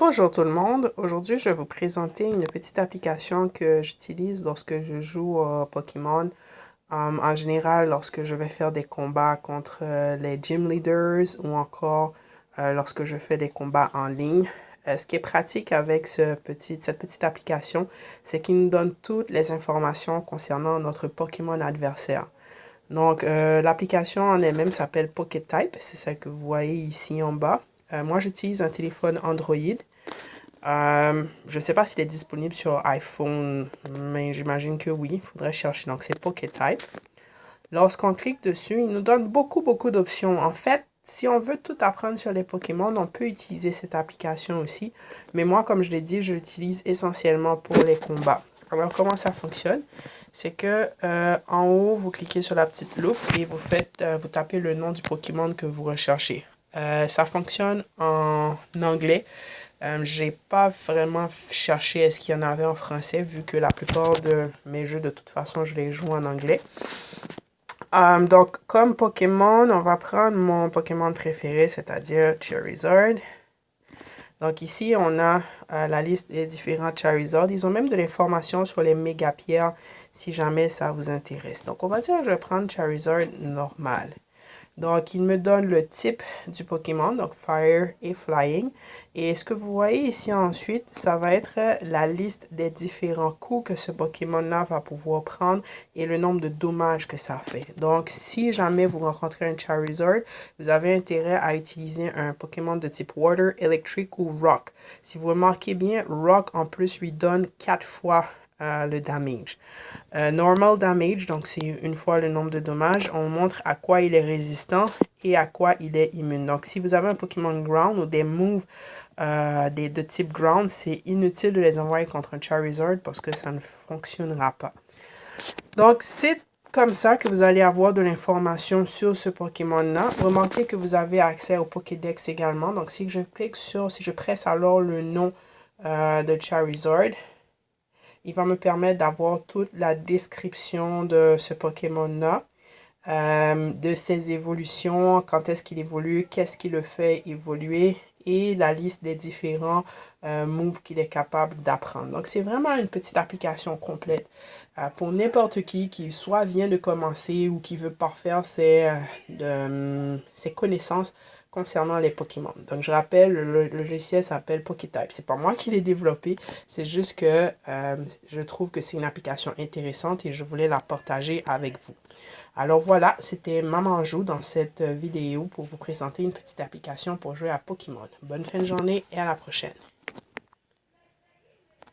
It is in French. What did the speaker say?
Bonjour tout le monde, aujourd'hui je vais vous présenter une petite application que j'utilise lorsque je joue au Pokémon. En général, lorsque je vais faire des combats contre les gym leaders ou encore lorsque je fais des combats en ligne. Ce qui est pratique avec cette petite application, c'est qu'il nous donne toutes les informations concernant notre Pokémon adversaire. Donc, l'application en elle-même s'appelle PokéType, c'est ça que vous voyez ici en bas. Moi, j'utilise un téléphone Android. Je ne sais pas s'il est disponible sur iPhone, mais j'imagine que oui, il faudrait chercher. Donc, c'est PokéType. Lorsqu'on clique dessus, il nous donne beaucoup d'options. En fait, si on veut tout apprendre sur les Pokémon, on peut utiliser cette application aussi. Mais moi, comme je l'ai dit, je l'utilise essentiellement pour les combats. Alors, comment ça fonctionne? C'est que en haut, vous cliquez sur la petite loupe et vous tapez le nom du Pokémon que vous recherchez. Ça fonctionne en anglais. J'ai pas vraiment cherché est-ce qu'il y en avait en français, vu que la plupart de mes jeux, de toute façon, je les joue en anglais. Donc, comme Pokémon, on va prendre mon Pokémon préféré, c'est-à-dire Charizard. Donc ici, on a la liste des différents Charizard. Ils ont même de l'information sur les mégapierres si jamais ça vous intéresse. Donc, on va dire que je vais prendre Charizard normal. Donc, il me donne le type du Pokémon, donc Fire et Flying. Et ce que vous voyez ici ensuite, ça va être la liste des différents coups que ce Pokémon-là va pouvoir prendre et le nombre de dommages que ça fait. Donc, si jamais vous rencontrez un Charizard, vous avez intérêt à utiliser un Pokémon de type Water, Electric ou Rock. Si vous remarquez bien, Rock en plus lui donne 4 fois le damage. Normal damage, donc c'est une fois le nombre de dommages. On montre à quoi il est résistant et à quoi il est immune. Donc si vous avez un Pokémon Ground ou des moves de type Ground, c'est inutile de les envoyer contre un Charizard parce que ça ne fonctionnera pas. Donc c'est comme ça que vous allez avoir de l'information sur ce Pokémon-là. Remarquez que vous avez accès au Pokédex également. Donc si je presse alors le nom de Charizard, il va me permettre d'avoir toute la description de ce Pokémon-là, de ses évolutions, quand est-ce qu'il évolue, qu'est-ce qui le fait évoluer et la liste des différents moves qu'il est capable d'apprendre. Donc, c'est vraiment une petite application complète pour n'importe qui soit vient de commencer ou qui veut parfaire ses connaissances concernant les Pokémon. Donc, je rappelle, le logiciel s'appelle PokéType. C'est pas moi qui l'ai développé, c'est juste que je trouve que c'est une application intéressante et je voulais la partager avec vous. Alors voilà, c'était Maman Joue dans cette vidéo pour vous présenter une petite application pour jouer à Pokémon. Bonne fin de journée et à la prochaine.